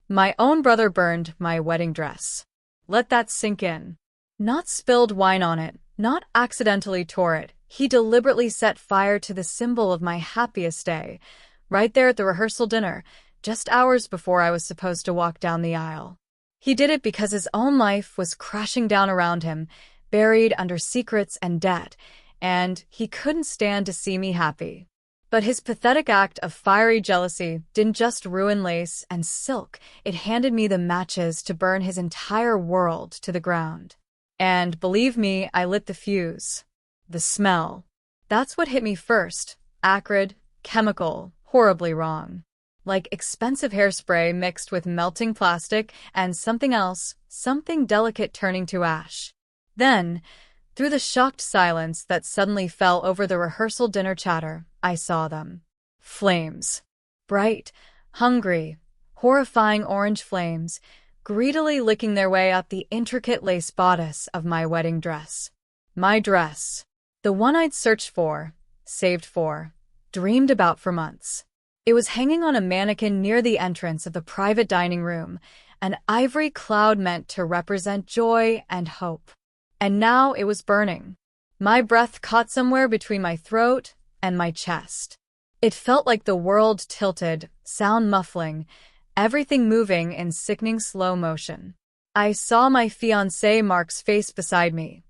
My own brother burned my wedding dress. Let that sink in. Not spilled wine on it, not accidentally tore it. He deliberately set fire to the symbol of my happiest day, right there at the rehearsal dinner, just hours before I was supposed to walk down the aisle. He did it because his own life was crashing down around him, buried under secrets and debt, and he couldn't stand to see me happy. But his pathetic act of fiery jealousy didn't just ruin lace and silk, it handed me the matches to burn his entire world to the ground. And believe me, I lit the fuse. The smell. That's what hit me first. Acrid, chemical, horribly wrong. Like expensive hairspray mixed with melting plastic and something else, something delicate turning to ash. Then, through the shocked silence that suddenly fell over the rehearsal dinner chatter, I saw them. Flames. Bright, hungry, horrifying orange flames, greedily licking their way up the intricate lace bodice of my wedding dress. My dress. The one I'd searched for, saved for, dreamed about for months. It was hanging on a mannequin near the entrance of the private dining room, an ivory cloud meant to represent joy and hope. And now it was burning. My breath caught somewhere between my throat and my chest. It felt like the world tilted, sound muffling, everything moving in sickening slow motion. I saw my fiancé Mark's face beside me,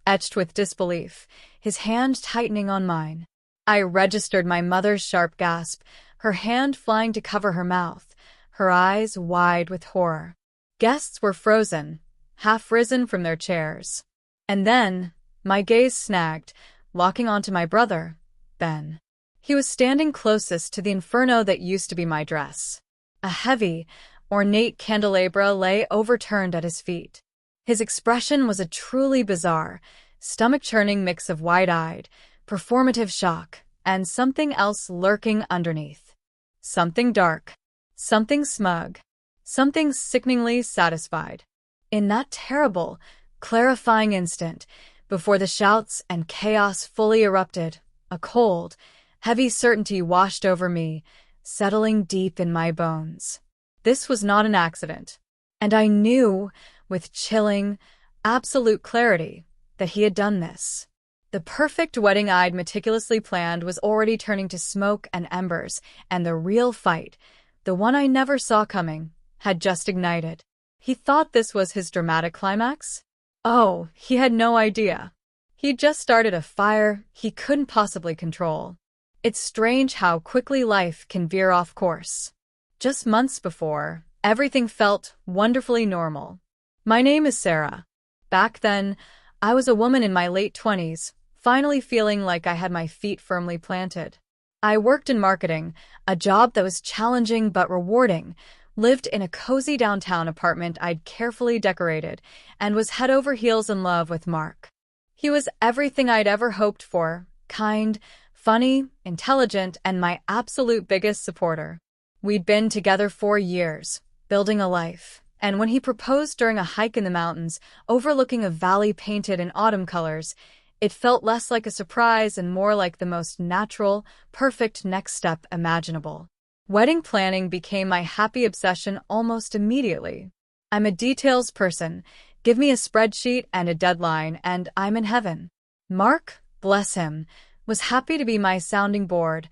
etched with disbelief, his hand tightening on mine. I registered my mother's sharp gasp, her hand flying to cover her mouth, her eyes wide with horror. Guests were frozen, half risen from their chairs. And then, my gaze snagged, locking onto my brother, Ben. He was standing closest to the inferno that used to be my dress. A heavy, ornate candelabra lay overturned at his feet. His expression was a truly bizarre, stomach-churning mix of wide-eyed, performative shock, and something else lurking underneath. Something dark, something smug, something sickeningly satisfied. In that terrible, clarifying instant, before the shouts and chaos fully erupted, a cold, heavy certainty washed over me, settling deep in my bones. This was not an accident, and I knew, with chilling, absolute clarity, that he had done this. The perfect wedding I'd meticulously planned was already turning to smoke and embers, and the real fight, the one I never saw coming, had just ignited. He thought this was his dramatic climax? Oh, he had no idea. He'd just started a fire he couldn't possibly control. It's strange how quickly life can veer off course. Just months before, everything felt wonderfully normal. My name is Sarah. Back then, I was a woman in my late 20s, finally feeling like I had my feet firmly planted. I worked in marketing, a job that was challenging but rewarding, lived in a cozy downtown apartment I'd carefully decorated, and was head over heels in love with Mark. He was everything I'd ever hoped for, kind, funny, intelligent, and my absolute biggest supporter. We'd been together 4 years, building a life, and when he proposed during a hike in the mountains, overlooking a valley painted in autumn colors, it felt less like a surprise and more like the most natural, perfect next step imaginable. Wedding planning became my happy obsession almost immediately. I'm a details person. Give me a spreadsheet and a deadline, and I'm in heaven. Mark, bless him, was happy to be my sounding board,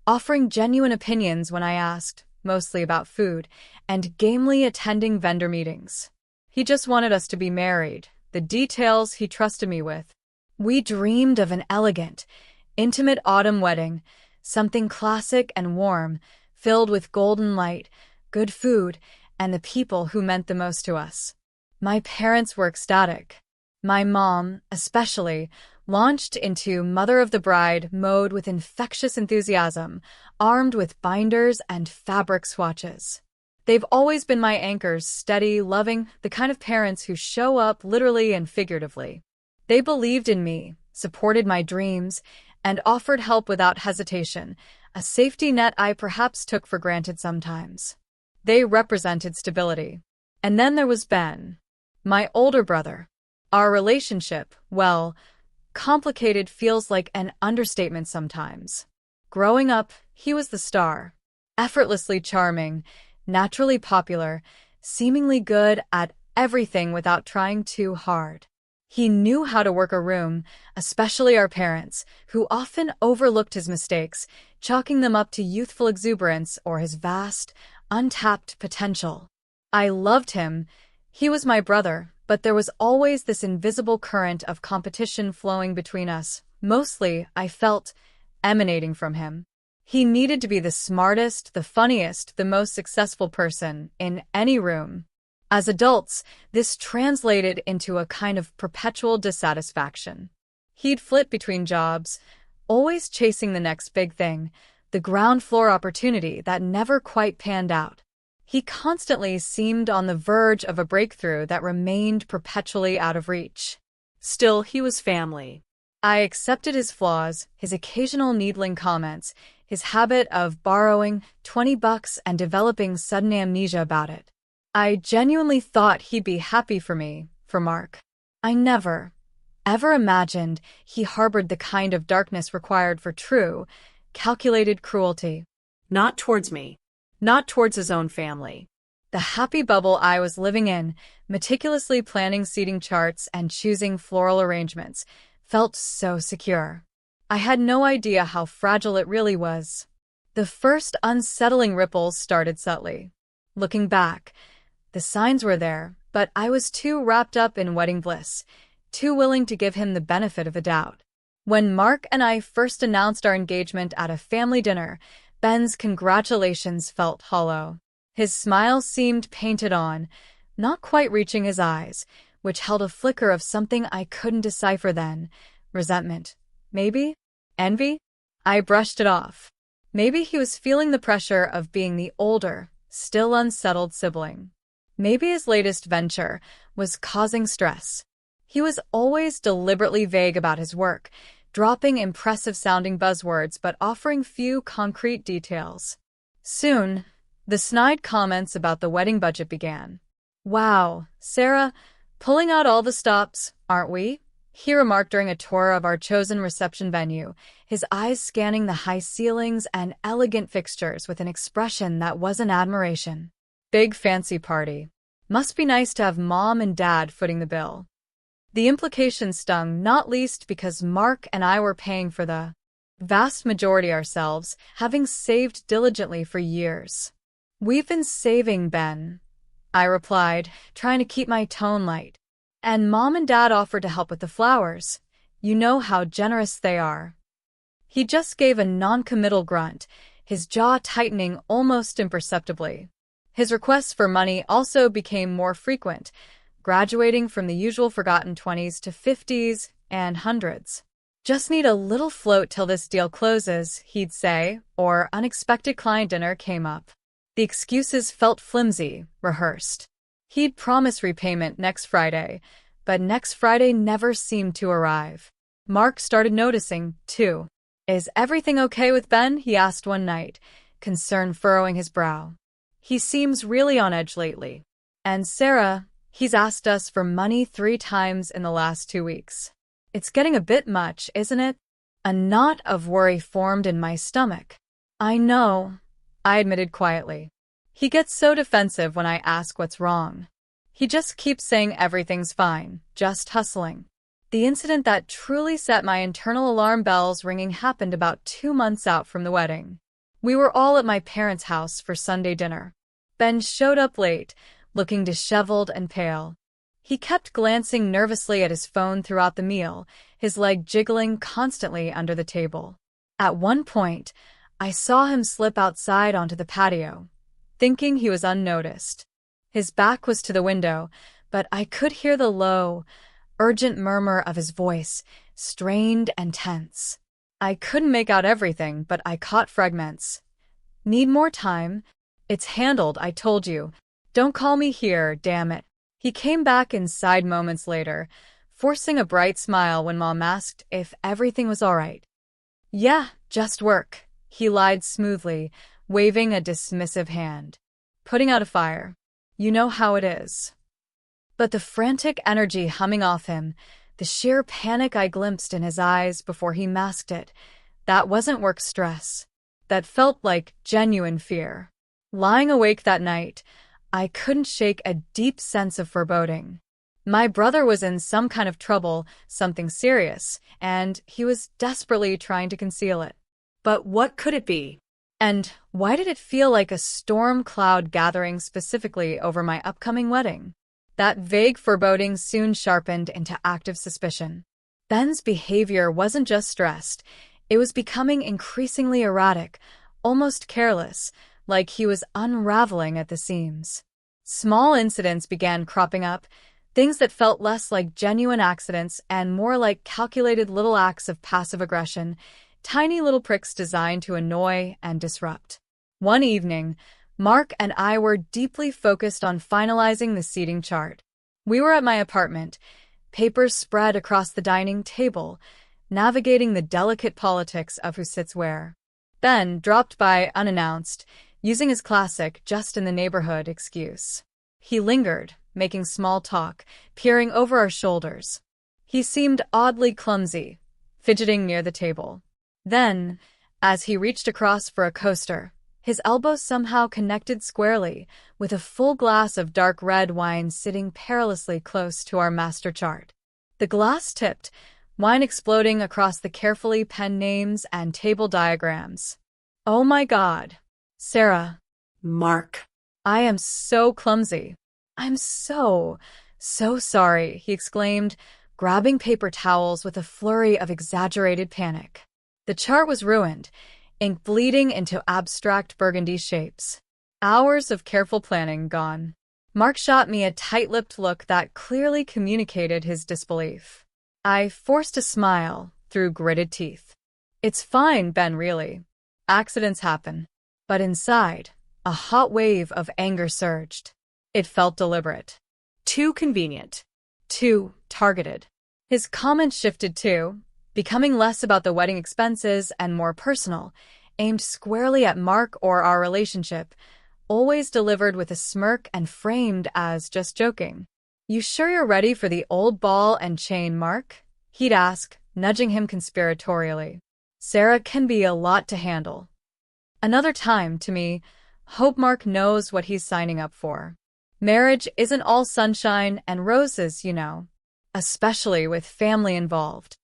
offering genuine opinions when I asked, mostly about food, and gamely attending vendor meetings. He just wanted us to be married, the details he trusted me with. We dreamed of an elegant, intimate autumn wedding, something classic and warm, filled with golden light, good food, and the people who meant the most to us. My parents were ecstatic. My mom, especially, launched into mother of the bride mode with infectious enthusiasm, armed with binders and fabric swatches. They've always been my anchors, steady, loving, the kind of parents who show up literally and figuratively. They believed in me, supported my dreams, and offered help without hesitation, a safety net I perhaps took for granted sometimes. They represented stability. And then there was Ben, my older brother. Our relationship, well, complicated feels like an understatement sometimes. Growing up, he was the star. Effortlessly charming, naturally popular, seemingly good at everything without trying too hard. He knew how to work a room, especially our parents, who often overlooked his mistakes, chalking them up to youthful exuberance or his vast, untapped potential. I loved him. He was my brother, but there was always this invisible current of competition flowing between us, mostly, I felt, emanating from him. He needed to be the smartest, the funniest, the most successful person in any room. As adults, this translated into a kind of perpetual dissatisfaction. He'd flit between jobs, always chasing the next big thing, the ground floor opportunity that never quite panned out. He constantly seemed on the verge of a breakthrough that remained perpetually out of reach. Still, he was family. I accepted his flaws, his occasional needling comments, his habit of borrowing $20 and developing sudden amnesia about it. I genuinely thought he'd be happy for me, for Mark. I never, ever imagined he harbored the kind of darkness required for true, calculated cruelty. Not towards me. Not towards his own family. The happy bubble I was living in, meticulously planning seating charts and choosing floral arrangements, felt so secure. I had no idea how fragile it really was. The first unsettling ripples started subtly. Looking back, the signs were there, but I was too wrapped up in wedding bliss, too willing to give him the benefit of the doubt. When Mark and I first announced our engagement at a family dinner, Ben's congratulations felt hollow. His smile seemed painted on, not quite reaching his eyes, which held a flicker of something I couldn't decipher then. Resentment. Maybe? Envy? I brushed it off. Maybe he was feeling the pressure of being the older, still unsettled sibling. Maybe his latest venture was causing stress. He was always deliberately vague about his work, dropping impressive-sounding buzzwords but offering few concrete details. Soon, the snide comments about the wedding budget began. "Wow, Sarah, pulling out all the stops, aren't we?" he remarked during a tour of our chosen reception venue, his eyes scanning the high ceilings and elegant fixtures with an expression that wasn't admiration. Big fancy party. Must be nice to have Mom and Dad footing the bill. The implication stung, not least because Mark and I were paying for the vast majority ourselves, having saved diligently for years. "We've been saving, Ben," I replied, trying to keep my tone light. "And Mom and Dad offered to help with the flowers. You know how generous they are." He just gave a non-committal grunt, his jaw tightening almost imperceptibly. His requests for money also became more frequent, graduating from the usual forgotten 20s to 50s and hundreds. "Just need a little float till this deal closes," he'd say, or unexpected client dinner came up. The excuses felt flimsy, rehearsed. He'd promise repayment next Friday, but next Friday never seemed to arrive. Mark started noticing, too. "Is everything okay with Ben?" he asked one night, concern furrowing his brow. "He seems really on edge lately. And Sarah, he's asked us for money 3 times in the last 2 weeks. It's getting a bit much, isn't it?" A knot of worry formed in my stomach. "I know," I admitted quietly. "He gets so defensive when I ask what's wrong. He just keeps saying everything's fine, just hustling." The incident that truly set my internal alarm bells ringing happened about 2 months out from the wedding. We were all at my parents' house for Sunday dinner. Ben showed up late, looking disheveled and pale. He kept glancing nervously at his phone throughout the meal, his leg jiggling constantly under the table. At one point, I saw him slip outside onto the patio, thinking he was unnoticed. His back was to the window, but I could hear the low, urgent murmur of his voice, strained and tense. I couldn't make out everything, but I caught fragments. "Need more time? It's handled, I told you. Don't call me here, damn it." He came back inside moments later, forcing a bright smile when Mom asked if everything was all right. "Yeah, just work," he lied smoothly, waving a dismissive hand. "Putting out a fire. You know how it is." But the frantic energy humming off him, the sheer panic I glimpsed in his eyes before he masked it, that wasn't work stress. That felt like genuine fear. Lying awake that night, I couldn't shake a deep sense of foreboding. My brother was in some kind of trouble, something serious, and he was desperately trying to conceal it. But what could it be? And why did it feel like a storm cloud gathering specifically over my upcoming wedding? That vague foreboding soon sharpened into active suspicion. Ben's behavior wasn't just stressed, it was becoming increasingly erratic, almost careless, like he was unraveling at the seams. Small incidents began cropping up, things that felt less like genuine accidents and more like calculated little acts of passive aggression, tiny little pricks designed to annoy and disrupt. One evening, Mark and I were deeply focused on finalizing the seating chart. We were at my apartment, papers spread across the dining table, navigating the delicate politics of who sits where. Ben dropped by unannounced, using his classic just-in-the-neighborhood excuse. He lingered, making small talk, peering over our shoulders. He seemed oddly clumsy, fidgeting near the table. Then, as he reached across for a coaster, his elbows somehow connected squarely, with a full glass of dark red wine sitting perilously close to our master chart. The glass tipped, wine exploding across the carefully penned names and table diagrams. Oh my God. Sarah. Mark. I am so clumsy. I'm so sorry, he exclaimed, grabbing paper towels with a flurry of exaggerated panic. The chart was ruined, ink bleeding into abstract burgundy shapes. Hours of careful planning gone. Mark shot me a tight-lipped look that clearly communicated his disbelief. I forced a smile through gritted teeth. It's fine, Ben, really. Accidents happen. But inside, a hot wave of anger surged. It felt deliberate. Too convenient. Too targeted. His comments shifted too, becoming less about the wedding expenses and more personal, aimed squarely at Mark or our relationship, always delivered with a smirk and framed as just joking. You sure you're ready for the old ball and chain, Mark? He'd ask, nudging him conspiratorially. Sarah can be a lot to handle. Another time, to me, hope Mark knows what he's signing up for. Marriage isn't all sunshine and roses, you know, especially with family involved.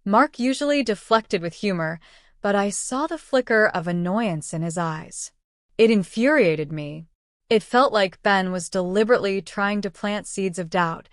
Mark usually deflected with humor, but I saw the flicker of annoyance in his eyes. It infuriated me. It felt like Ben was deliberately trying to plant seeds of doubt,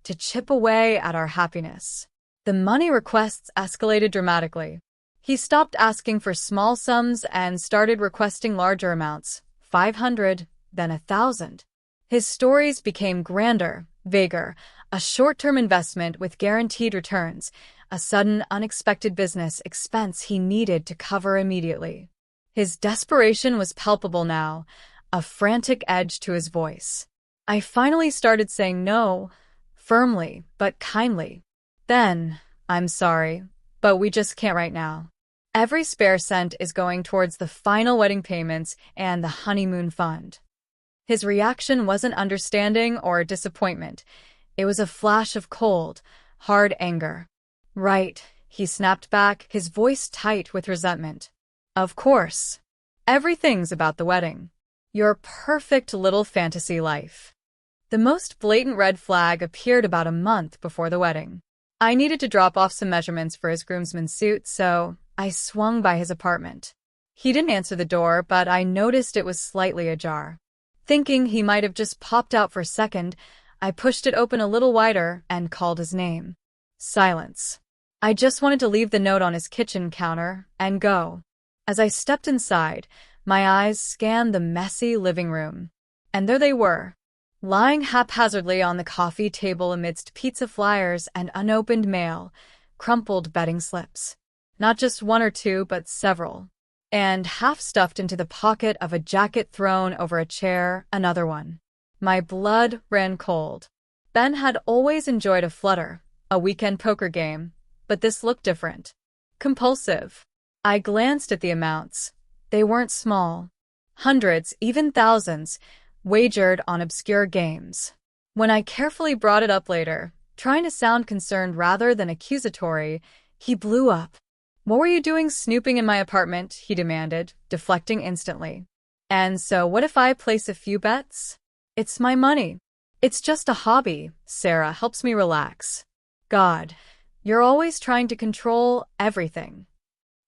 to chip away at our happiness. The money requests escalated dramatically. He stopped asking for small sums and started requesting larger amounts, 500, then 1,000. His stories became grander, vaguer, a short-term investment with guaranteed returns, a sudden, unexpected business expense he needed to cover immediately. His desperation was palpable now, a frantic edge to his voice. I finally started saying no, firmly but kindly. Then, I'm sorry, but we just can't right now. Every spare cent is going towards the final wedding payments and the honeymoon fund. His reaction wasn't understanding or disappointment. It was a flash of cold, hard anger. Right, he snapped back, his voice tight with resentment. Of course. Everything's about the wedding. Your perfect little fantasy life. The most blatant red flag appeared about a month before the wedding. I needed to drop off some measurements for his groomsman's suit, so I swung by his apartment. He didn't answer the door, but I noticed it was slightly ajar. Thinking he might have just popped out for a second, I pushed it open a little wider and called his name. Silence. I just wanted to leave the note on his kitchen counter and go. As I stepped inside, my eyes scanned the messy living room. And there they were, lying haphazardly on the coffee table amidst pizza flyers and unopened mail, crumpled betting slips. Not just one or two, but several. And half stuffed into the pocket of a jacket thrown over a chair, another one. My blood ran cold. Ben had always enjoyed a flutter, a weekend poker game, but this looked different. Compulsive. I glanced at the amounts. They weren't small. Hundreds, even thousands, wagered on obscure games. When I carefully brought it up later, trying to sound concerned rather than accusatory, he blew up. What were you doing snooping in my apartment? He demanded, deflecting instantly. And so what if I place a few bets? It's my money. It's just a hobby. Sarah helps me relax. God, you're always trying to control everything.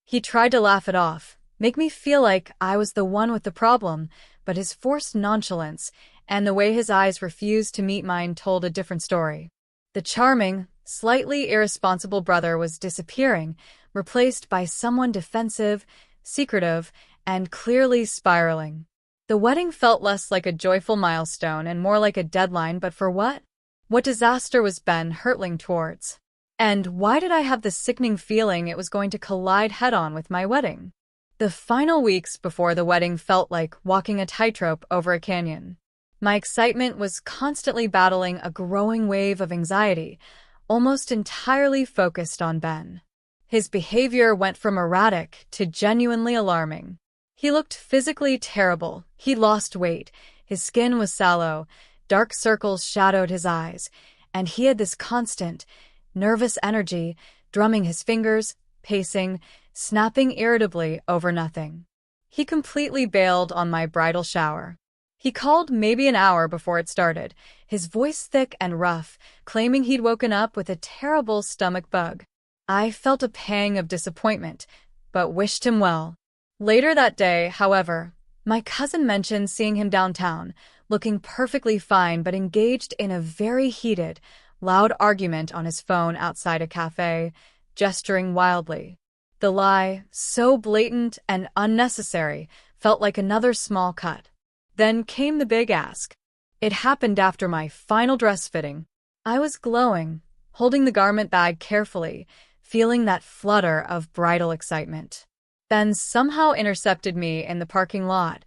He tried to laugh it off, make me feel like I was the one with the problem, but his forced nonchalance and the way his eyes refused to meet mine told a different story. The charming, slightly irresponsible brother was disappearing, replaced by someone defensive, secretive, and clearly spiraling. The wedding felt less like a joyful milestone and more like a deadline, but for what? What disaster was Ben hurtling towards? And why did I have the sickening feeling it was going to collide head-on with my wedding? The final weeks before the wedding felt like walking a tightrope over a canyon. My excitement was constantly battling a growing wave of anxiety, almost entirely focused on Ben. His behavior went from erratic to genuinely alarming. He looked physically terrible. He'd lost weight, his skin was sallow, dark circles shadowed his eyes, and he had this constant, nervous energy, drumming his fingers, pacing, snapping irritably over nothing. He completely bailed on my bridal shower. He called maybe an hour before it started, his voice thick and rough, claiming he'd woken up with a terrible stomach bug. I felt a pang of disappointment, but wished him well. Later that day, however, my cousin mentioned seeing him downtown, looking perfectly fine but engaged in a very heated, loud argument on his phone outside a cafe, gesturing wildly. The lie, so blatant and unnecessary, felt like another small cut. Then came the big ask. It happened after my final dress fitting. I was glowing, holding the garment bag carefully, feeling that flutter of bridal excitement. Ben somehow intercepted me in the parking lot,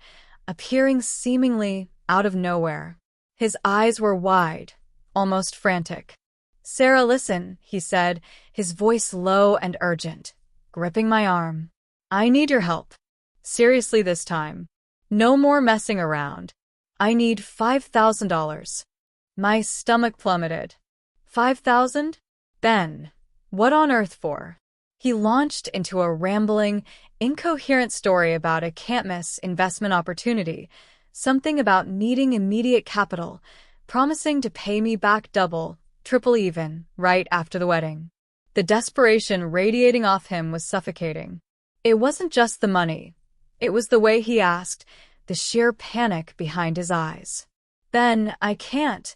appearing seemingly out of nowhere. His eyes were wide, almost frantic. "Sarah, listen," he said, his voice low and urgent, gripping my arm. "I need your help. Seriously this time. No more messing around. I need $5,000. My stomach plummeted. $5,000? Ben, what on earth for? He launched into a rambling, incoherent story about a can't-miss investment opportunity, something about needing immediate capital, promising to pay me back double, triple even, right after the wedding. The desperation radiating off him was suffocating. It wasn't just the money. It was the way he asked, the sheer panic behind his eyes. "Ben, I can't,"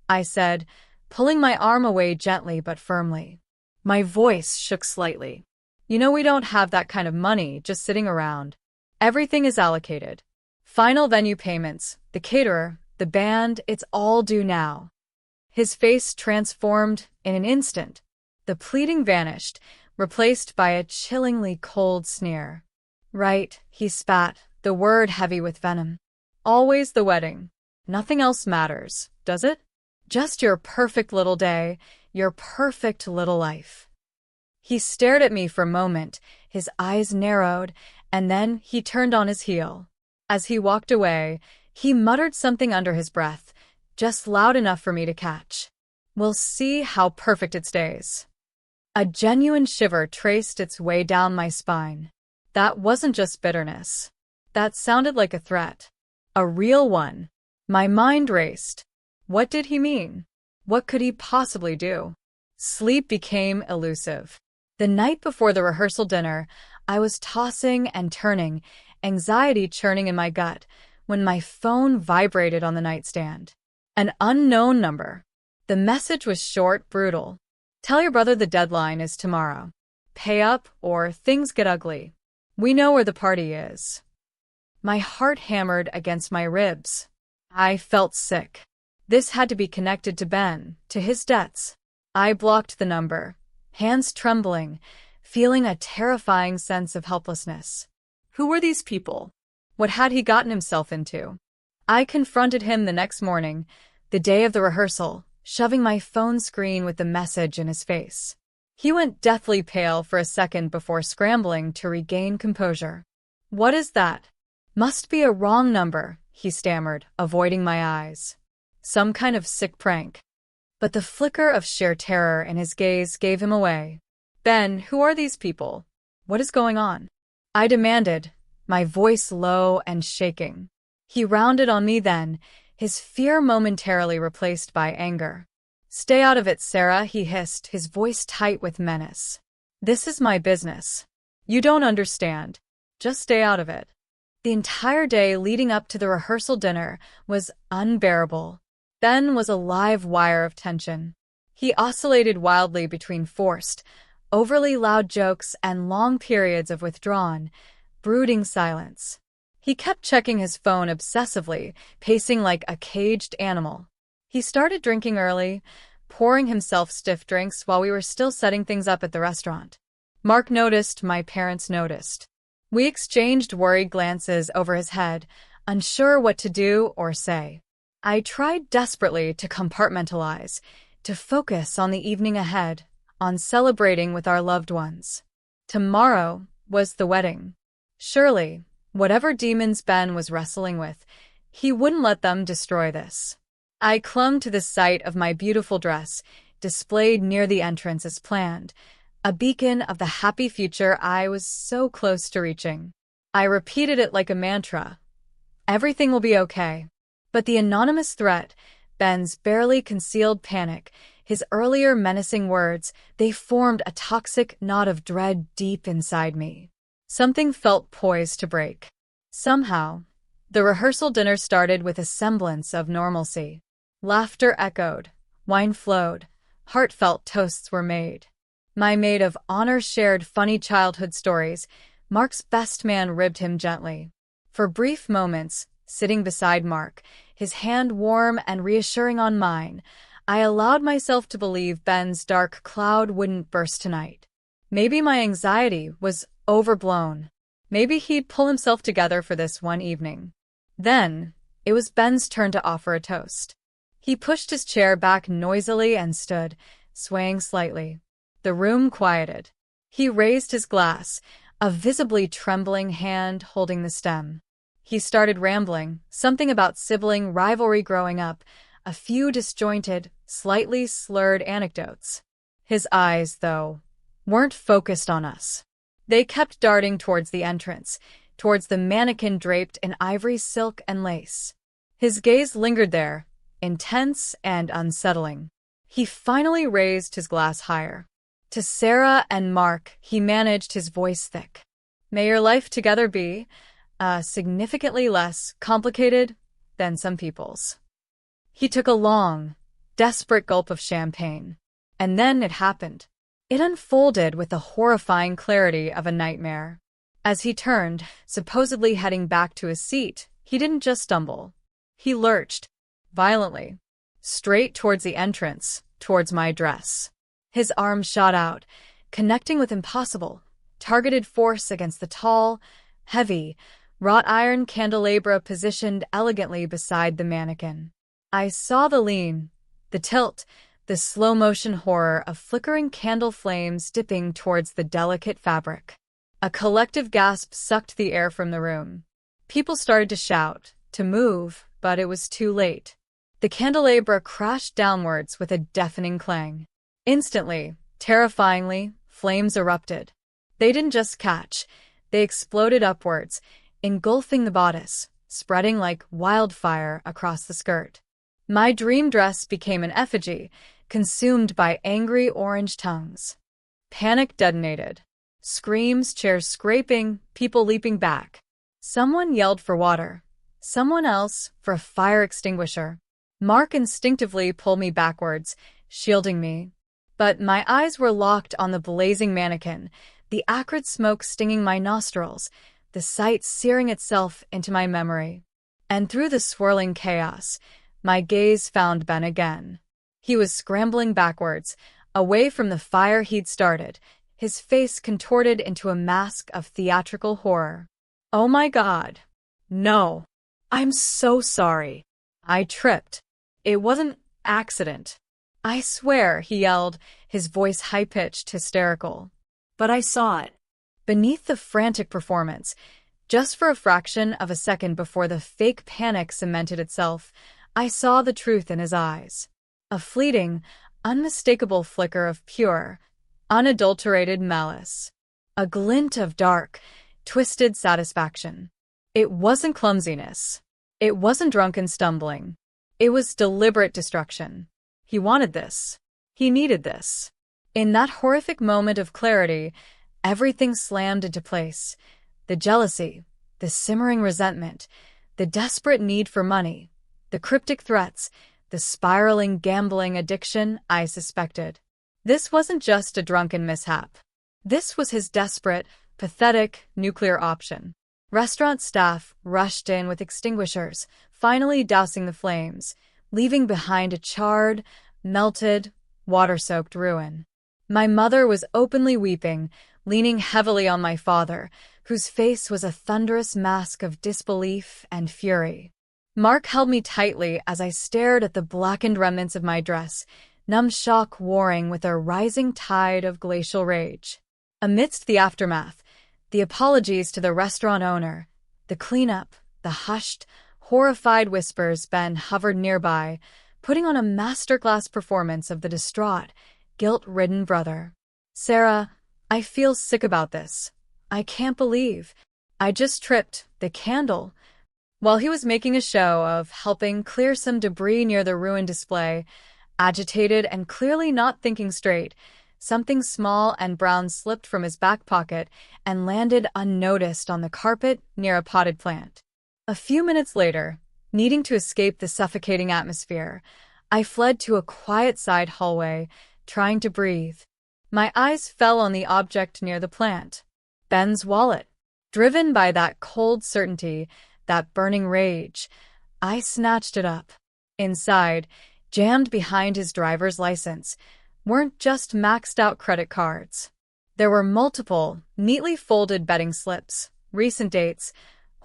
I said, pulling my arm away gently but firmly. My voice shook slightly. "You know we don't have that kind of money just sitting around. Everything is allocated. Final venue payments, the caterer, the band, it's all due now." His face transformed in an instant. The pleading vanished, replaced by a chillingly cold sneer. "Right," he spat, the word heavy with venom. "Always the wedding. Nothing else matters, does it? Just your perfect little day, your perfect little life." He stared at me for a moment, his eyes narrowed, and then he turned on his heel. As he walked away, he muttered something under his breath, just loud enough for me to catch. "We'll see how perfect it stays." A genuine shiver traced its way down my spine. That wasn't just bitterness. That sounded like a threat. A real one. My mind raced. What did he mean? What could he possibly do? Sleep became elusive. The night before the rehearsal dinner, I was tossing and turning, anxiety churning in my gut, when my phone vibrated on the nightstand. An unknown number. The message was short, brutal. "Tell your brother the deadline is tomorrow. Pay up or things get ugly. We know where the party is." My heart hammered against my ribs. I felt sick. This had to be connected to Ben, to his debts. I blocked the number, hands trembling, feeling a terrifying sense of helplessness. Who were these people? What had he gotten himself into? I confronted him the next morning, the day of the rehearsal, shoving my phone screen with the message in his face. He went deathly pale for a second before scrambling to regain composure. "What is that?" "Must be a wrong number," he stammered, avoiding my eyes. "Some kind of sick prank." But the flicker of sheer terror in his gaze gave him away. "Ben, who are these people? What is going on?" I demanded, my voice low and shaking. He rounded on me then, his fear momentarily replaced by anger. "Stay out of it, Sarah," he hissed, his voice tight with menace. "This is my business. You don't understand. Just stay out of it." The entire day leading up to the rehearsal dinner was unbearable. Ben was a live wire of tension. He oscillated wildly between forced, overly loud jokes and long periods of withdrawn, brooding silence. He kept checking his phone obsessively, pacing like a caged animal. He started drinking early, pouring himself stiff drinks while we were still setting things up at the restaurant. Mark noticed, my parents noticed. We exchanged worried glances over his head, unsure what to do or say. I tried desperately to compartmentalize, to focus on the evening ahead, on celebrating with our loved ones. Tomorrow was the wedding. Surely, whatever demons Ben was wrestling with, he wouldn't let them destroy this. I clung to the sight of my beautiful dress, displayed near the entrance as planned, a beacon of the happy future I was so close to reaching. I repeated it like a mantra. Everything will be okay. But the anonymous threat, Ben's barely concealed panic, his earlier menacing words, they formed a toxic knot of dread deep inside me. Something felt poised to break. Somehow, the rehearsal dinner started with a semblance of normalcy. Laughter echoed, wine flowed, heartfelt toasts were made. My maid of honor shared funny childhood stories. Mark's best man ribbed him gently. For brief moments, sitting beside Mark, his hand warm and reassuring on mine, I allowed myself to believe Ben's dark cloud wouldn't burst tonight. Maybe my anxiety was overblown. Maybe he'd pull himself together for this one evening. Then, it was Ben's turn to offer a toast. He pushed his chair back noisily and stood, swaying slightly. The room quieted. He raised his glass, a visibly trembling hand holding the stem. He started rambling, something about sibling rivalry growing up, a few disjointed, slightly slurred anecdotes. His eyes, though, weren't focused on us. They kept darting towards the entrance, towards the mannequin draped in ivory silk and lace. His gaze lingered there, intense and unsettling. He finally raised his glass higher. To Sarah and Mark, he managed, his voice thick. "May your life together be significantly less complicated than some people's." He took a long, desperate gulp of champagne. And then it happened. It unfolded with the horrifying clarity of a nightmare. As he turned, supposedly heading back to his seat, he didn't just stumble. He lurched, violently, straight towards the entrance, towards my dress. His arm shot out, connecting with impossible, targeted force against the tall, heavy, wrought iron candelabra positioned elegantly beside the mannequin. I saw the lean, the tilt, the slow-motion horror of flickering candle flames dipping towards the delicate fabric. A collective gasp sucked the air from the room. People started to shout, to move, but it was too late. The candelabra crashed downwards with a deafening clang. Instantly, terrifyingly, flames erupted. They didn't just catch, they exploded upwards, engulfing the bodice, spreading like wildfire across the skirt. My dream dress became an effigy, consumed by angry orange tongues. Panic detonated. Screams, chairs scraping, people leaping back. Someone yelled for water. Someone else for a fire extinguisher. Mark instinctively pulled me backwards, shielding me. But my eyes were locked on the blazing mannequin, the acrid smoke stinging my nostrils, the sight searing itself into my memory. And through the swirling chaos, my gaze found Ben again. He was scrambling backwards, away from the fire he'd started, his face contorted into a mask of theatrical horror. "Oh my God. No. I'm so sorry." I tripped. "It wasn't accident. I swear," he yelled, his voice high-pitched, hysterical. "But I saw it." Beneath the frantic performance, just for a fraction of a second before the fake panic cemented itself, I saw the truth in his eyes. A fleeting, unmistakable flicker of pure, unadulterated malice. A glint of dark, twisted satisfaction. It wasn't clumsiness. It wasn't drunken stumbling. It was deliberate destruction. He wanted this. He needed this. In that horrific moment of clarity, everything slammed into place. The jealousy, the simmering resentment, the desperate need for money, the cryptic threats, the spiraling gambling addiction I suspected. This wasn't just a drunken mishap. This was his desperate, pathetic, nuclear option. Restaurant staff rushed in with extinguishers, finally dousing the flames, leaving behind a charred, melted, water-soaked ruin. My mother was openly weeping, leaning heavily on my father, whose face was a thunderous mask of disbelief and fury. Mark held me tightly as I stared at the blackened remnants of my dress, numb shock warring with a rising tide of glacial rage. Amidst the aftermath, the apologies to the restaurant owner, the cleanup, the hushed, horrified whispers, Ben hovered nearby, putting on a masterclass performance of the distraught, guilt-ridden brother. "Sarah, I feel sick about this. I can't believe I just tripped the candle." While he was making a show of helping clear some debris near the ruined display, agitated and clearly not thinking straight, something small and brown slipped from his back pocket and landed unnoticed on the carpet near a potted plant. A few minutes later, needing to escape the suffocating atmosphere, I fled to a quiet side hallway, trying to breathe. My eyes fell on the object near the plant, Ben's wallet. Driven by that cold certainty, that burning rage, I snatched it up. Inside, jammed behind his driver's license, weren't just maxed-out credit cards. There were multiple, neatly folded betting slips, recent dates,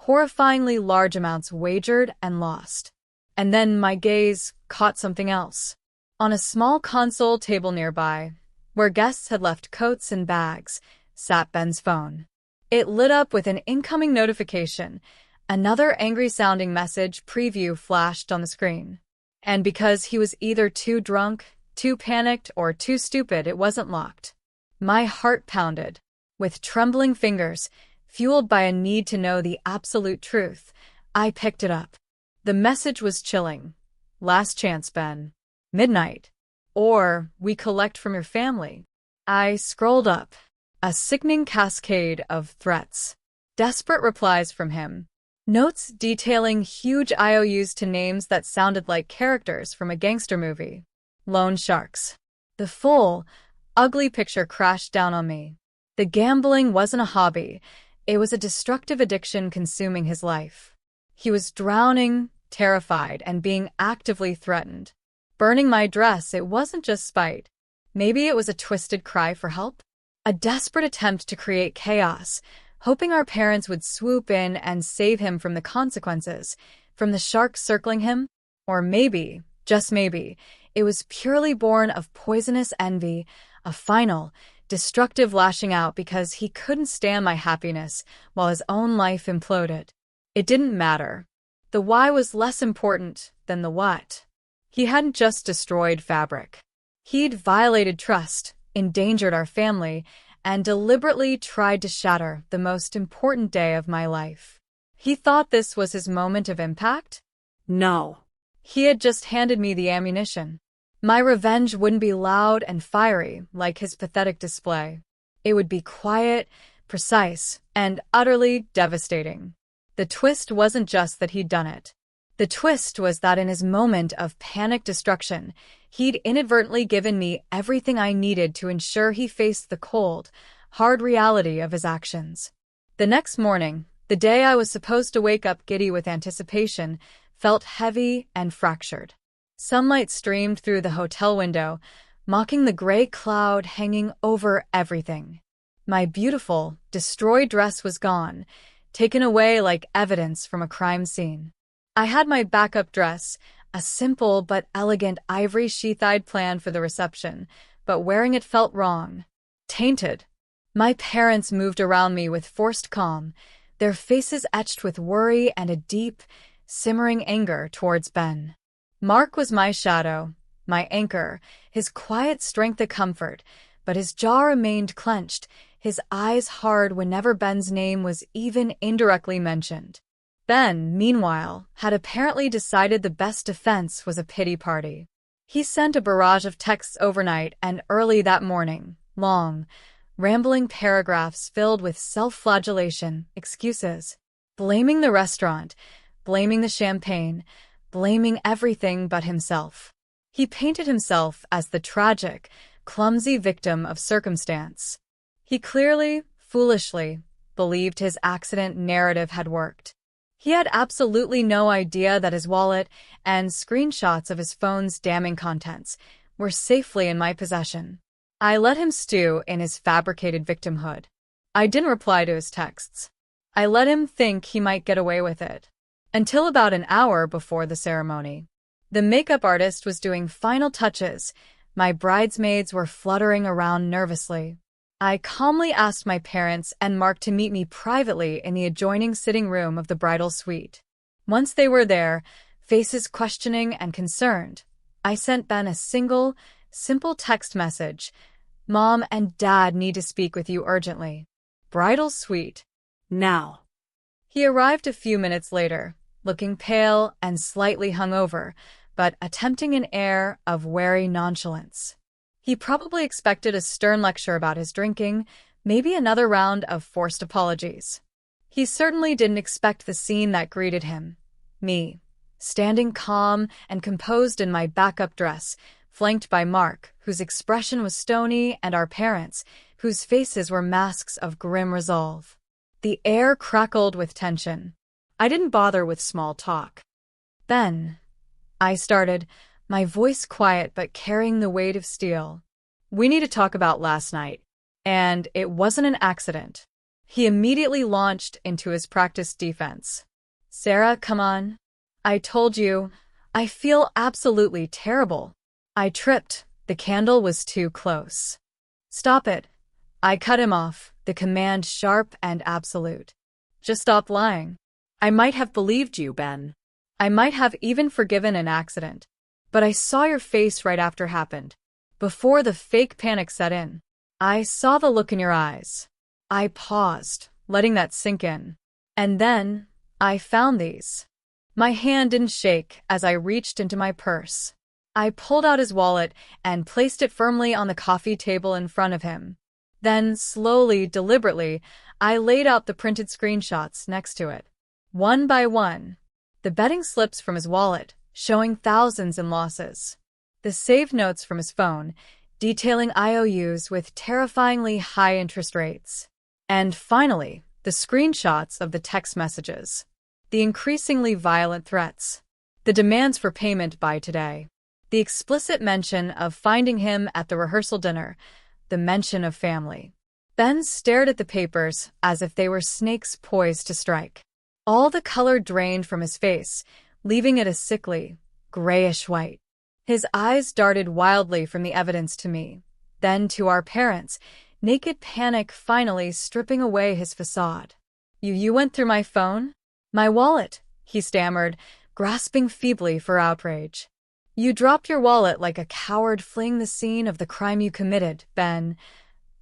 horrifyingly large amounts wagered and lost. And then my gaze caught something else. On a small console table nearby, where guests had left coats and bags, sat Ben's phone. It lit up with an incoming notification. Another angry-sounding message preview flashed on the screen. And because he was either too drunk, too panicked, or too stupid, it wasn't locked. My heart pounded. With trembling fingers, fueled by a need to know the absolute truth, I picked it up. The message was chilling. "Last chance, Ben. Midnight. Or we collect from your family." I scrolled up. A sickening cascade of threats. Desperate replies from him. Notes detailing huge IOUs to names that sounded like characters from a gangster movie. Loan sharks. The full, ugly picture crashed down on me. The gambling wasn't a hobby. It was a destructive addiction consuming his life. He was drowning, terrified, and being actively threatened. Burning my dress, it wasn't just spite. Maybe it was a twisted cry for help? A desperate attempt to create chaos, hoping our parents would swoop in and save him from the consequences, from the sharks circling him? Or maybe, just maybe, it was purely born of poisonous envy, a final, destructive lashing out because he couldn't stand my happiness while his own life imploded. It didn't matter. The why was less important than the what. He hadn't just destroyed fabric. He'd violated trust, endangered our family, and deliberately tried to shatter the most important day of my life. He thought this was his moment of impact? No. He had just handed me the ammunition. My revenge wouldn't be loud and fiery like his pathetic display. It would be quiet, precise, and utterly devastating. The twist wasn't just that he'd done it. The twist was that in his moment of panic destruction, he'd inadvertently given me everything I needed to ensure he faced the cold, hard reality of his actions. The next morning, the day I was supposed to wake up giddy with anticipation, felt heavy and fractured. Sunlight streamed through the hotel window, mocking the gray cloud hanging over everything. My beautiful, destroyed dress was gone, taken away like evidence from a crime scene. I had my backup dress, a simple but elegant ivory sheath I'd planned for the reception, but wearing it felt wrong. Tainted. My parents moved around me with forced calm, their faces etched with worry and a deep, simmering anger towards Ben. Mark was my shadow, my anchor, his quiet strength a comfort, but his jaw remained clenched, his eyes hard whenever Ben's name was even indirectly mentioned. Ben, meanwhile, had apparently decided the best defense was a pity party. He sent a barrage of texts overnight and early that morning, long, rambling paragraphs filled with self-flagellation, excuses, blaming the restaurant, blaming the champagne, blaming everything but himself. He painted himself as the tragic, clumsy victim of circumstance. He clearly, foolishly, believed his accident narrative had worked. He had absolutely no idea that his wallet and screenshots of his phone's damning contents were safely in my possession. I let him stew in his fabricated victimhood. I didn't reply to his texts. I let him think he might get away with it. Until about an hour before the ceremony. The makeup artist was doing final touches. My bridesmaids were fluttering around nervously. I calmly asked my parents and Mark to meet me privately in the adjoining sitting room of the bridal suite. Once they were there, faces questioning and concerned, I sent Ben a simple text message. Mom and Dad need to speak with you urgently. Bridal suite. Now. He arrived a few minutes later, looking pale and slightly hungover, but attempting an air of wary nonchalance. He probably expected a stern lecture about his drinking, maybe another round of forced apologies. He certainly didn't expect the scene that greeted him. Me, standing calm and composed in my backup dress, flanked by Mark, whose expression was stony, and our parents, whose faces were masks of grim resolve. The air crackled with tension. I didn't bother with small talk. Ben, I started, my voice quiet but carrying the weight of steel. We need to talk about last night. And it wasn't an accident. He immediately launched into his practiced defense. Sarah, come on. I told you, I feel absolutely terrible. I tripped. The candle was too close. Stop it. I cut him off, the command sharp and absolute. Just stop lying. I might have believed you, Ben. I might have even forgiven an accident. But I saw your face right after it happened. Before the fake panic set in. I saw the look in your eyes. I paused, letting that sink in. And then, I found these. My hand didn't shake as I reached into my purse. I pulled out his wallet and placed it firmly on the coffee table in front of him. Then, slowly, deliberately, I laid out the printed screenshots next to it. One by one. The betting slips from his wallet, showing thousands in losses. The saved notes from his phone, detailing IOUs with terrifyingly high interest rates. And finally, the screenshots of the text messages. The increasingly violent threats. The demands for payment by today. The explicit mention of finding him at the rehearsal dinner. The mention of family. Ben stared at the papers as if they were snakes poised to strike. All the color drained from his face, leaving it a sickly, grayish white. His eyes darted wildly from the evidence to me, then to our parents, naked panic finally stripping away his facade. You went through my phone? My wallet, he stammered, grasping feebly for outrage. You dropped your wallet like a coward fleeing the scene of the crime you committed, Ben,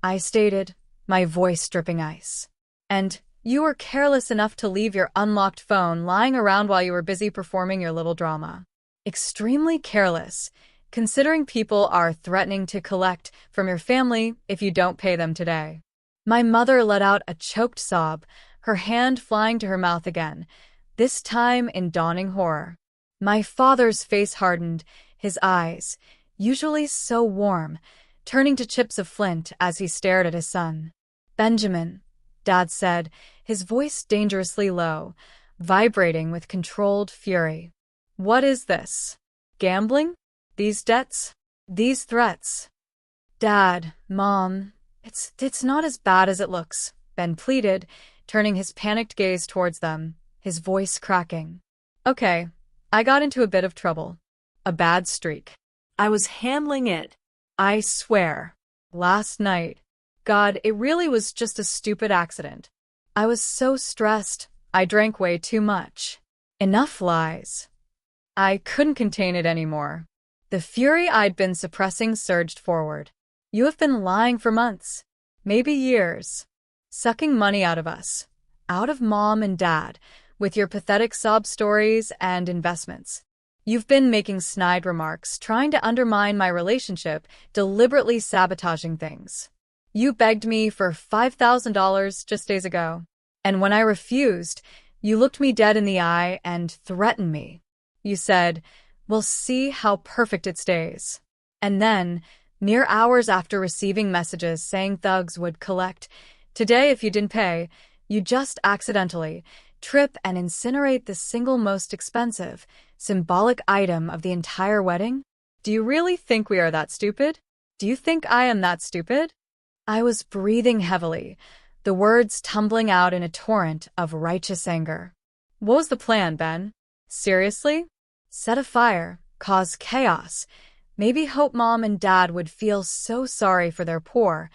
I stated, my voice dripping ice. And you were careless enough to leave your unlocked phone lying around while you were busy performing your little drama. Extremely careless, considering people are threatening to collect from your family if you don't pay them today. My mother let out a choked sob, her hand flying to her mouth again, this time in dawning horror. My father's face hardened, his eyes, usually so warm, turning to chips of flint as he stared at his son. Benjamin, Dad said, his voice dangerously low, vibrating with controlled fury. What is this? Gambling? These debts? These threats? Dad, Mom, it's not as bad as it looks, Ben pleaded, turning his panicked gaze towards them, his voice cracking. Okay, I got into a bit of trouble. A bad streak. I was handling it. I swear. Last night. God, it really was just a stupid accident. I was so stressed, I drank way too much. Enough lies. I couldn't contain it anymore. The fury I'd been suppressing surged forward. You have been lying for months. maybe years. Sucking money out of us, out of mom and dad, with your pathetic sob stories and investments. You've been making snide remarks, trying to undermine my relationship, deliberately sabotaging things. You begged me for $5,000 just days ago. And when I refused, you looked me dead in the eye and threatened me. You said, "We'll see how perfect it stays." And then, mere hours after receiving messages saying thugs would collect, today if you didn't pay, you just accidentally trip and incinerate the single most expensive, symbolic item of the entire wedding? Do you really think we are that stupid? Do you think I am that stupid? I was breathing heavily, the words tumbling out in a torrent of righteous anger. What was the plan, Ben? Seriously? Set a fire, cause chaos, maybe hope mom and dad would feel so sorry for their poor,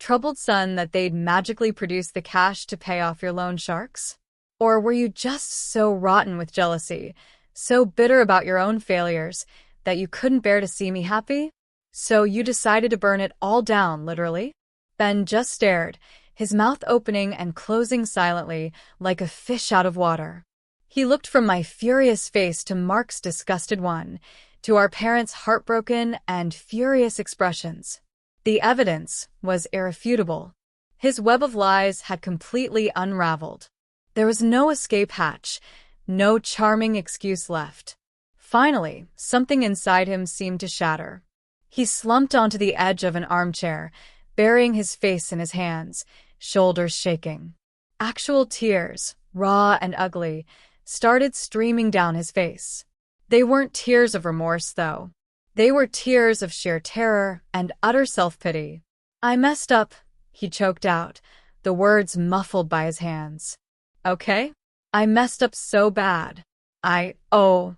troubled son that they'd magically produce the cash to pay off your loan sharks? Or were you just so rotten with jealousy, so bitter about your own failures, that you couldn't bear to see me happy? So you decided to burn it all down, literally? Ben just stared, his mouth opening and closing silently like a fish out of water. He looked from my furious face to Mark's disgusted one, to our parents' heartbroken and furious expressions. The evidence was irrefutable. His web of lies had completely unraveled. There was no escape hatch, no charming excuse left. Finally, something inside him seemed to shatter. He slumped onto the edge of an armchair, burying his face in his hands, shoulders shaking. Actual tears, raw and ugly, started streaming down his face. They weren't tears of remorse, though. They were tears of sheer terror and utter self-pity. "I messed up," he choked out, the words muffled by his hands. "Okay? I messed up so bad. I owe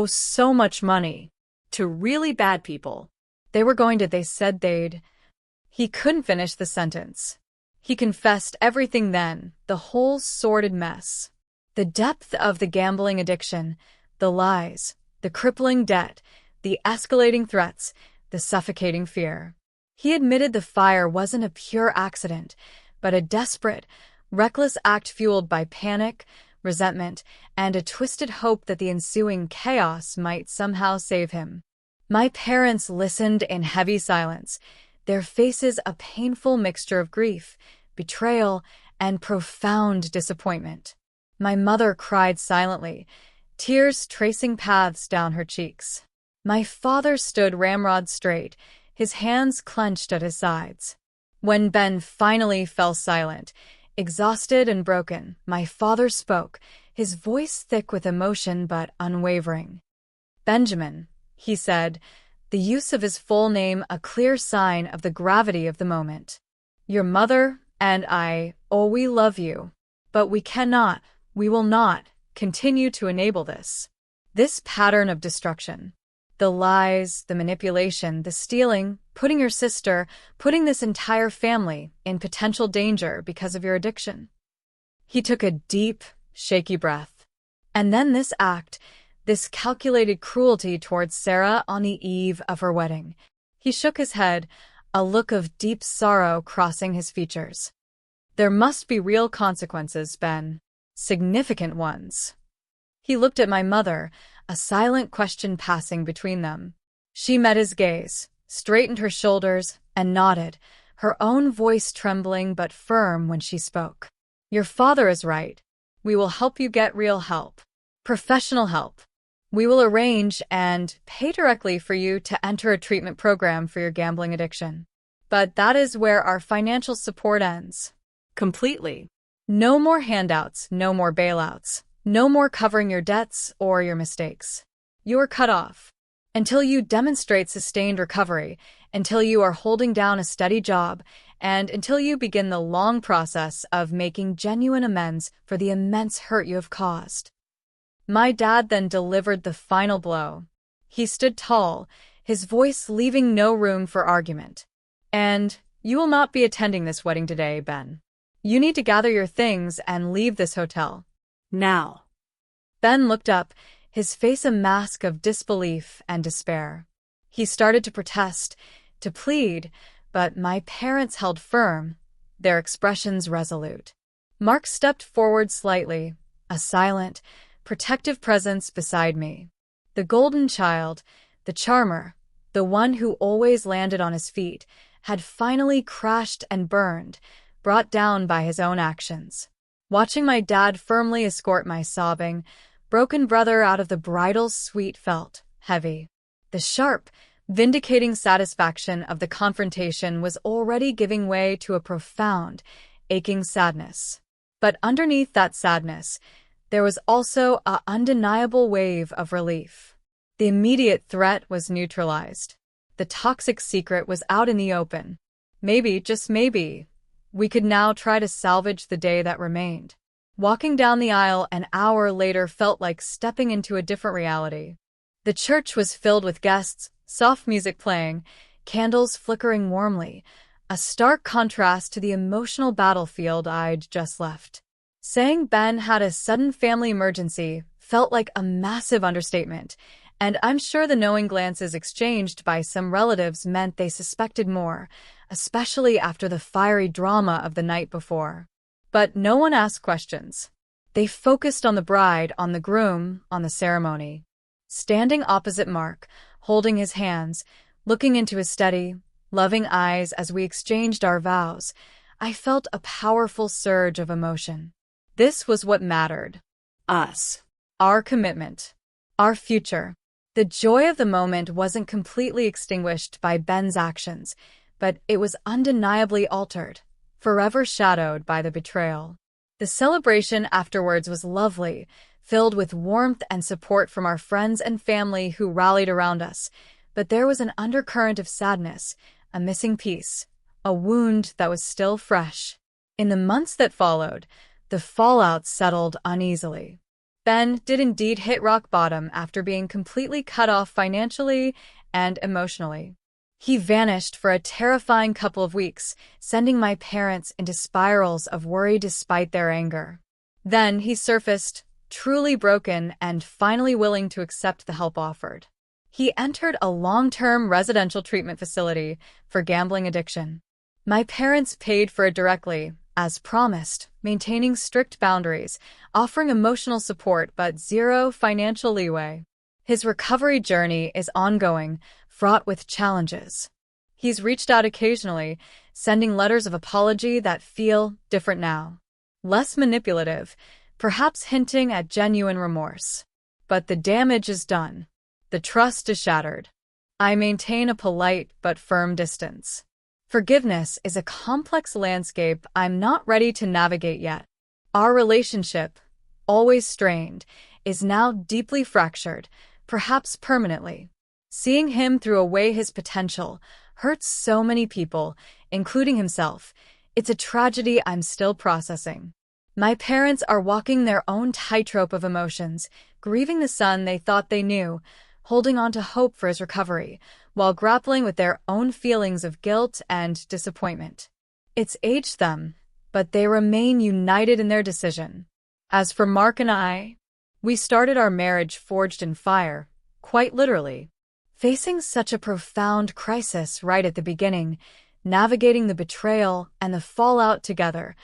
so much money to really bad people. They said they'd..." He couldn't finish the sentence. He confessed everything then, the whole sordid mess. The depth of the gambling addiction, the lies, the crippling debt, the escalating threats, the suffocating fear. He admitted the fire wasn't a pure accident, but a desperate, reckless act fueled by panic, resentment, and a twisted hope that the ensuing chaos might somehow save him. My parents listened in heavy silence, their faces a painful mixture of grief, betrayal, and profound disappointment. My mother cried silently, tears tracing paths down her cheeks. My father stood ramrod straight, his hands clenched at his sides. When Ben finally fell silent, exhausted and broken, my father spoke, his voice thick with emotion but unwavering. "Benjamin," he said, the use of his full name a clear sign of the gravity of the moment. "Your mother and I, we love you. But we will not, continue to enable this. This pattern of destruction. The lies, the manipulation, the stealing, putting your sister, putting this entire family in potential danger because of your addiction." He took a deep, shaky breath. "And then this act, this calculated cruelty towards Sarah on the eve of her wedding." He shook his head, a look of deep sorrow crossing his features. "There must be real consequences, Ben. Significant ones." He looked at my mother, a silent question passing between them. She met his gaze, straightened her shoulders, and nodded, her own voice trembling but firm when she spoke. "Your father is right. We will help you get real help. Professional help. We will arrange and pay directly for you to enter a treatment program for your gambling addiction. But that is where our financial support ends. Completely. No more handouts, no more bailouts, no more covering your debts or your mistakes. You are cut off. Until you demonstrate sustained recovery, until you are holding down a steady job, and until you begin the long process of making genuine amends for the immense hurt you have caused." My dad then delivered the final blow. He stood tall, his voice leaving no room for argument. "And you will not be attending this wedding today, Ben. You need to gather your things and leave this hotel. Now." Ben looked up, his face a mask of disbelief and despair. He started to protest, to plead, But my parents held firm, their expressions resolute. Mark stepped forward slightly, a silent, protective presence beside me. The golden child, the charmer, the one who always landed on his feet, had finally crashed and burned, brought down by his own actions. Watching my dad firmly escort my sobbing, broken brother out of the bridal suite felt heavy. The sharp, vindicating satisfaction of the confrontation was already giving way to a profound, aching sadness. But underneath that sadness, there was also an undeniable wave of relief. The immediate threat was neutralized. The toxic secret was out in the open. Maybe, just maybe, we could now try to salvage the day that remained. Walking down the aisle an hour later felt like stepping into a different reality. The church was filled with guests, soft music playing, candles flickering warmly, a stark contrast to the emotional battlefield I'd just left. Saying Ben had a sudden family emergency felt like a massive understatement, and I'm sure the knowing glances exchanged by some relatives meant they suspected more, especially after the fiery drama of the night before. But no one asked questions. They focused on the bride, on the groom, on the ceremony. Standing opposite Mark, holding his hands, looking into his steady, loving eyes as we exchanged our vows, I felt a powerful surge of emotion. This was what mattered. Us. Our commitment. Our future. The joy of the moment wasn't completely extinguished by Ben's actions, but it was undeniably altered, forever shadowed by the betrayal. The celebration afterwards was lovely, filled with warmth and support from our friends and family who rallied around us, but there was an undercurrent of sadness, a missing piece, a wound that was still fresh. In the months that followed, the fallout settled uneasily. Ben did indeed hit rock bottom after being completely cut off financially and emotionally. He vanished for a terrifying couple of weeks, sending my parents into spirals of worry despite their anger. Then he surfaced, truly broken and finally willing to accept the help offered. He entered a long-term residential treatment facility for gambling addiction. My parents paid for it directly, as promised, maintaining strict boundaries, offering emotional support but zero financial leeway. His recovery journey is ongoing, fraught with challenges. He's reached out occasionally, sending letters of apology that feel different now. Less manipulative, perhaps hinting at genuine remorse. But the damage is done. The trust is shattered. I maintain a polite but firm distance. Forgiveness is a complex landscape I'm not ready to navigate yet. Our relationship, always strained, is now deeply fractured, perhaps permanently. Seeing him throw away his potential hurts so many people, including himself. It's a tragedy I'm still processing. My parents are walking their own tightrope of emotions, grieving the son they thought they knew, holding on to hope for his recovery, while grappling with their own feelings of guilt and disappointment. It's aged them, but they remain united in their decision. As for Mark and I, we started our marriage forged in fire, quite literally. Facing such a profound crisis right at the beginning, navigating the betrayal and the fallout together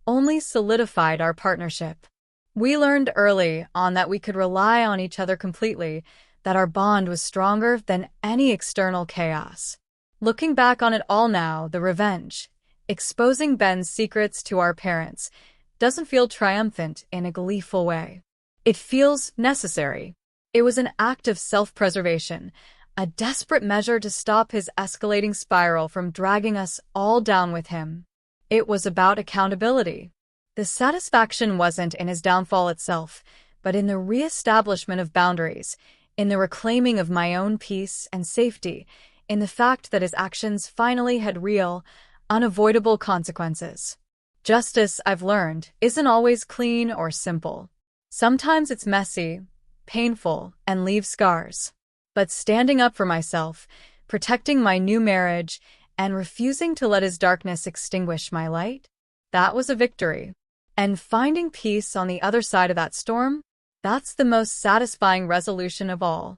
only solidified our partnership. We learned early on that we could rely on each other completely, that our bond was stronger than any external chaos. Looking back on it all now, the revenge, exposing Ben's secrets to our parents, doesn't feel triumphant in a gleeful way. It feels necessary. It was an act of self-preservation, a desperate measure to stop his escalating spiral from dragging us all down with him. It was about accountability. The satisfaction wasn't in his downfall itself, but in the re-establishment of boundaries, in the reclaiming of my own peace and safety, in the fact that his actions finally had real, unavoidable consequences. Justice, I've learned, isn't always clean or simple. Sometimes it's messy, painful, and leaves scars. But standing up for myself, protecting my new marriage, and refusing to let his darkness extinguish my light, that was a victory. And finding peace on the other side of that storm, that's the most satisfying resolution of all.